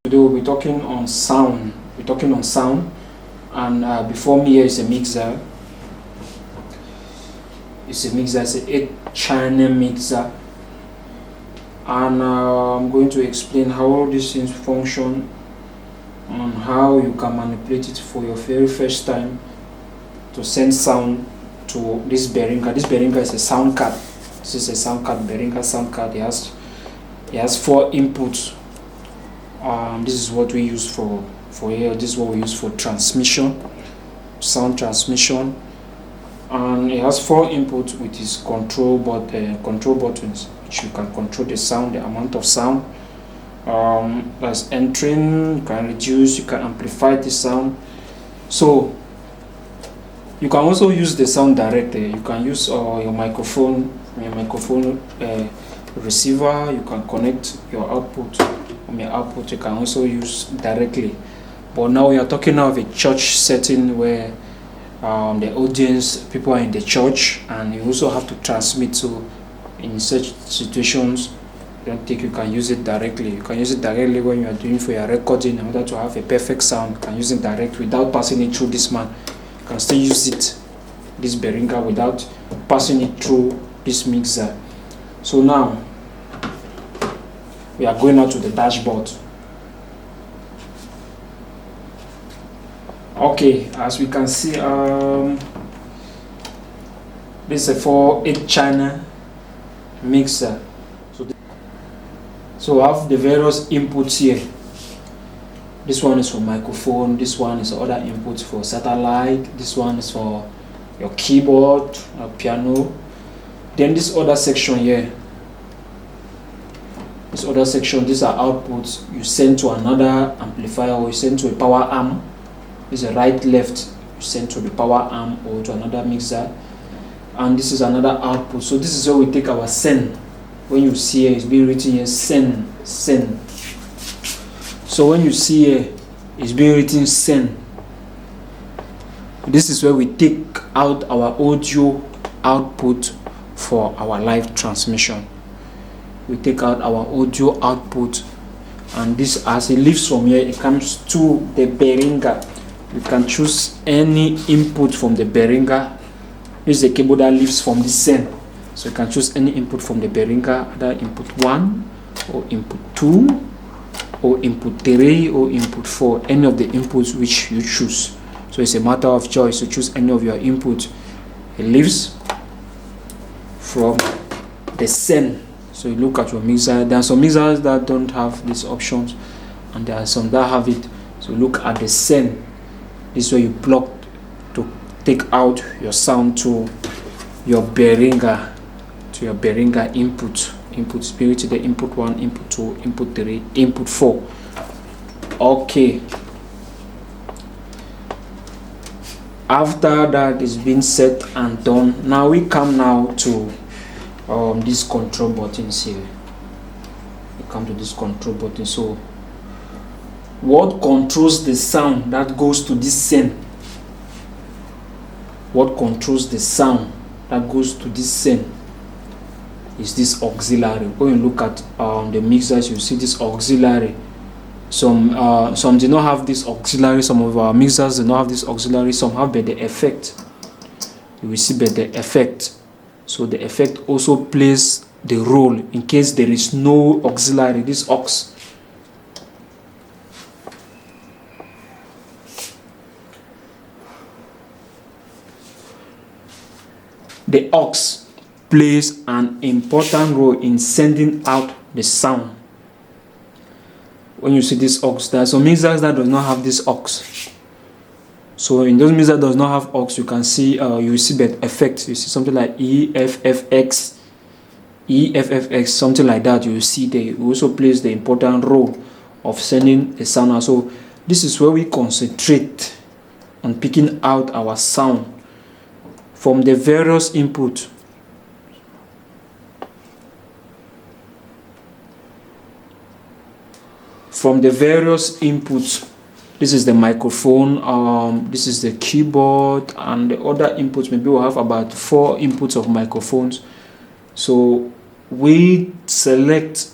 Today we'll be talking on sound. We're talking on sound, and before me here is a mixer. It's an 8-channel mixer, and I'm going to explain how all these things function and how you can manipulate it for your very first time to send sound to this Behringer. This Behringer is a sound card. This is a sound card, Behringer sound card. It has 4 inputs. This is what we use for here. This is what we use for transmission, sound transmission, and it has 4 inputs with its control buttons, which you can control the sound, the amount of sound that's entering. You can reduce, you can amplify the sound. So you can also use the sound directly. You can use your microphone receiver. You can connect your output from your output. You can also use directly. But now we are talking of a church setting where the audience, people are in the church, and you also have to transmit. So in such situations, you can use it directly. You can use it directly when you are doing for your recording. In order to have a perfect sound, you can use it direct without passing it through this man. You can still use it, this Behringer, without passing it through this mixer. So now we are going out to the dashboard. Okay, as we can see, this is a 8-channel mixer. So I have the various inputs here. This one is for microphone, this one is other inputs for satellite, this one is for your keyboard, piano. Then this other section here, these are outputs you send to another amplifier, or you send to a power arm. This is a right left, you send to the power arm or to another mixer. And this is another output. So this is where we take our send. When you see here, it's being written here, send. So when you see here, it's being written send. This is where we take out our audio output for our live transmission. We take out our audio output, and this, as it leaves from here, it comes to the Behringer. You can choose any input from the Behringer. This is the cable that leaves from the send. So you can choose any input from the Behringer, either input 1 or input 2 or input 3 or input 4, any of the inputs which you choose. So it's a matter of choice to choose any of your inputs. It leaves from the send. So you look at your mixer. There are some mixers that don't have these options, and there are some that have it. So look at the send. This is where you plug to take out your sound to your Behringer, input spirit, the input 1, input 2, input 3, input 4. Okay, after that is being set and done, now we come now to these control buttons here. We come to this control button. So what controls the sound that goes to this send? What controls the sound that goes to this send is this auxiliary. When you look at the mixers, you see this auxiliary. Some do not have this auxiliary. Some of our mixers do not have this auxiliary. Some have but the effect. You will see but the effect. So the effect also plays the role in case there is no auxiliary. This aux. The aux plays an important role in sending out the sound. When you see this aux, there are some mixers that do not have this aux. So in those mixers that does not have aux, you can see you will see that effect. You see something like EFFX, something like that. You will see there. It also plays the important role of sending the sound out. So this is where we concentrate on picking out our sound from the various inputs. This is the microphone, this is the keyboard, and the other inputs. Maybe we'll have about 4 inputs of microphones. So we select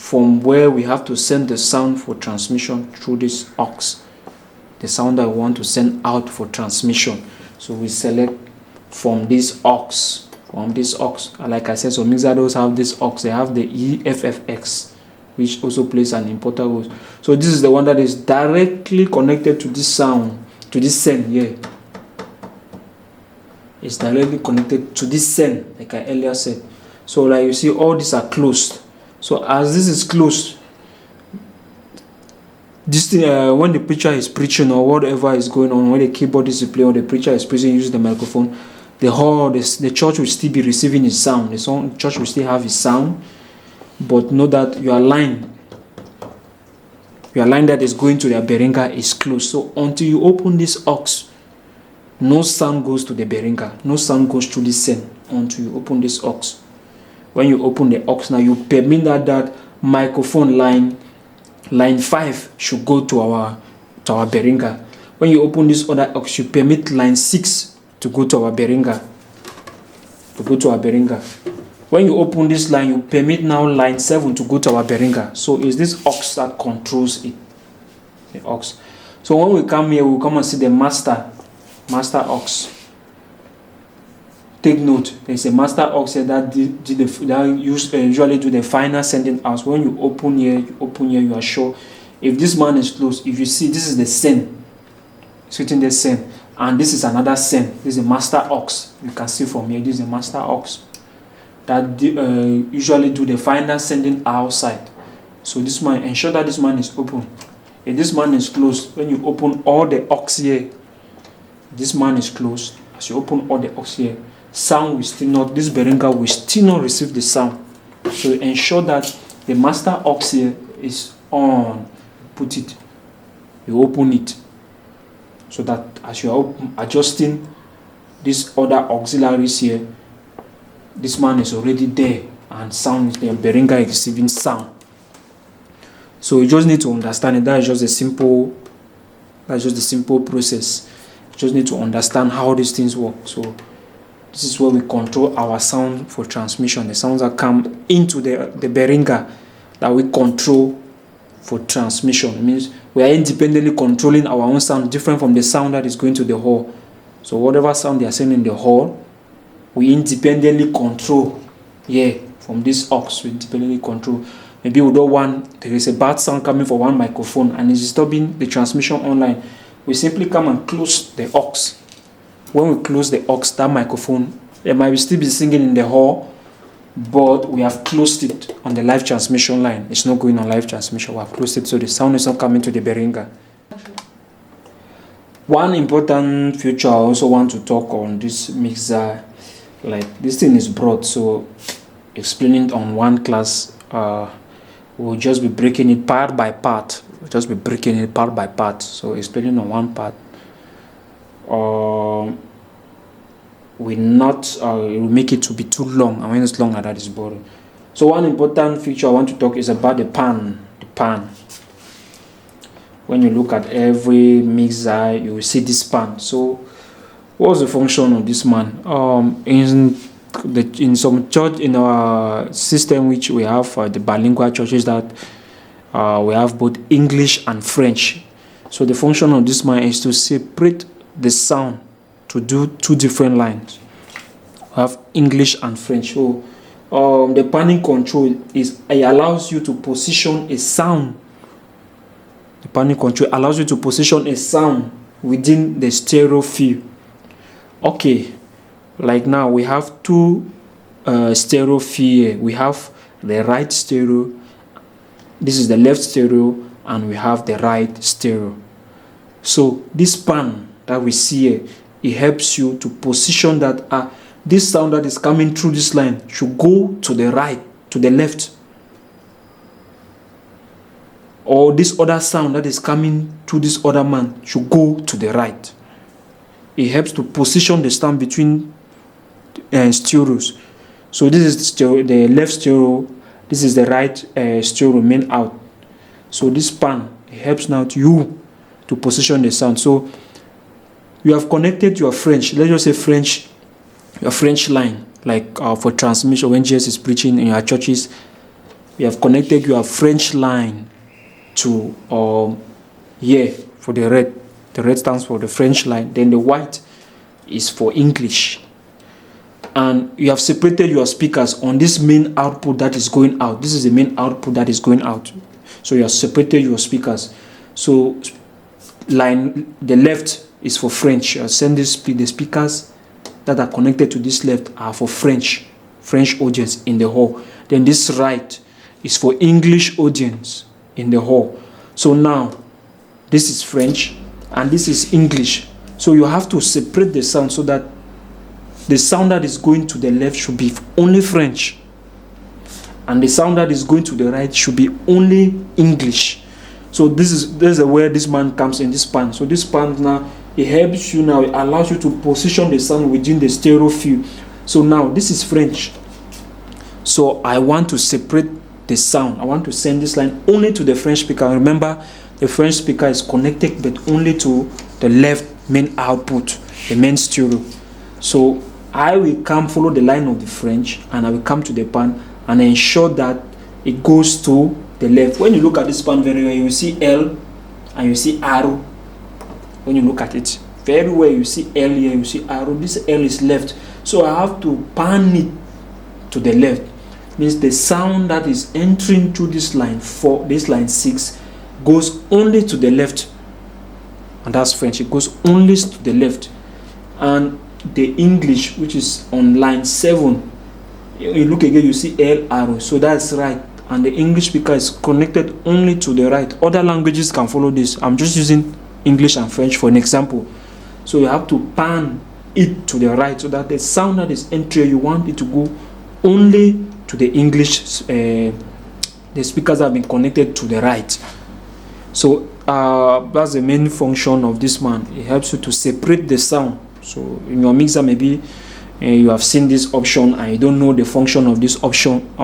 from where we have to send the sound for transmission through this aux, the sound that we want to send out for transmission. So we select from this aux, like I said, so mixer those have this aux, they have the EFFX, which also plays an important role. So this is the one that is directly connected to this sound, to this send here. It's directly connected to this send, like I earlier said. So like you see, all these are closed. So as this is closed, this thing, when the preacher is preaching or whatever is going on, when the keyboard is playing or the preacher is preaching using the microphone, the church will still be receiving his sound. The church will still have his sound, but know that your line that is going to the Berenga is closed. So until you open this aux, no sound goes to the Berenga, no sound goes to the send until you open this aux. When you open the aux, now you permit that microphone line 5 should go to our Berenga. When you open this other aux, you permit line 6 to go to our Berenga. When you open this line, you permit now line 7 to go to our Berenga. So it's this aux that controls it. The aux. So when we come here, we'll come and see the master aux. Take note, there's a master aux here that usually do the final sending out. When you open here, you are sure. If this man is closed, if you see, this is the send. Switching the send. And this is another send. This is a master aux. You can see from here, this is a master aux that usually do the final sending outside. So this man, ensure that this man is open. If this man is closed, when you open all the aux here, this man is closed. As you open all the aux here, sound will still not, this Berenga will still not receive the sound. So ensure that the master aux here is on. Put it, you open it, so that as you are adjusting these other auxiliaries here, this man is already there and sound, the Berenga is receiving sound. So you just need to understand it. That's just a simple process. You just need to understand how these things work. So this is where we control our sound for transmission. The sounds that come into the Berenga that we control for transmission. It means we are independently controlling our own sound, different from the sound that is going to the hall. So whatever sound they are sending in the hall, we independently control. From this aux, we independently control. Maybe we don't want, there is a bad sound coming from one microphone and it's disturbing the transmission online. We simply come and close the aux. When we close the aux, that microphone, it might still be singing in the hall, but we have closed it on the live transmission line. It's not going on live transmission. We have closed it, so the sound is not coming to the Berenga. One important feature I also want to talk on this mixer, like this thing is broad, so explaining on one class, we'll just be breaking it part by part. So explaining on one part, we will make it to be too long, and when it's longer, that is boring. So one important feature I want to talk is about the pan. When you look at every mixer, you will see this pan. So what's the function of this man? In some church, in our system which we have, the bilingual churches, that we have both English and French. So the function of this man is to separate the sound to do two different lines. We have English and French. So the panning control it allows you to position a sound. The panning control allows you to position a sound within the stereo field. Okay, like now we have two stereo field. We have the right stereo. This is the left stereo, and we have the right stereo. So this pan that we see here, it helps you to position that this sound that is coming through this line should go to the right, to the left, or this other sound that is coming through this other man should go to the right. It helps to position the sound between stereos. So this is the left stereo, this is the right stereo main out. So this pan, it helps now to position the sound. So you have connected your French, let's just say your French line, like for transmission when Jesus is preaching in your churches, we have connected your French line to here for the red. The red stands for the French line. Then the white is for English. And you have separated your speakers on this main output that is going out. This is the main output that is going out. So you have separated your speakers. So the left is for French. You send the speakers that are connected to this left are for French audience in the hall. Then this right is for English audience in the hall. So now this is French and this is English. So you have to separate the sound so that the sound that is going to the left should be only French, and the sound that is going to the right should be only English. So this is where this man comes in, this pan. So this pan now, it helps you now, it allows you to position the sound within the stereo field. So now this is French. So I want to separate the sound. I want to send this line only to the French speaker. Remember, the French speaker is connected but only to the left main output, the main stereo. So I will follow the line of the French, and I will come to the pan and ensure that it goes to the left. When you look at this pan very well, you see L and you see arrow. When you look at it very well, you see L here, you see arrow. This L is left. So I have to pan it to the left. Means the sound that is entering through this line 4, this line 6, goes only to the left. And that's French. It goes only to the left. And the English, which is on line 7, you look again, you see L arrow. So that's right. And the English speaker is connected only to the right. Other languages can follow this. I'm just using English and French for an example. So you have to pan it to the right so that the sound that is entering, you want it to go only to the English. The speakers have been connected to the right. So that's the main function of this man. It helps you to separate the sound. So in your mixer, maybe you have seen this option and you don't know the function of this option.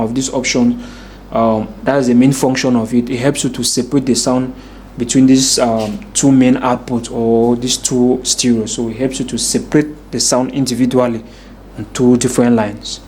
That is the main function of it. It helps you to separate the sound between these two main outputs or these two stereos. So it helps you to separate the sound individually on two different lines.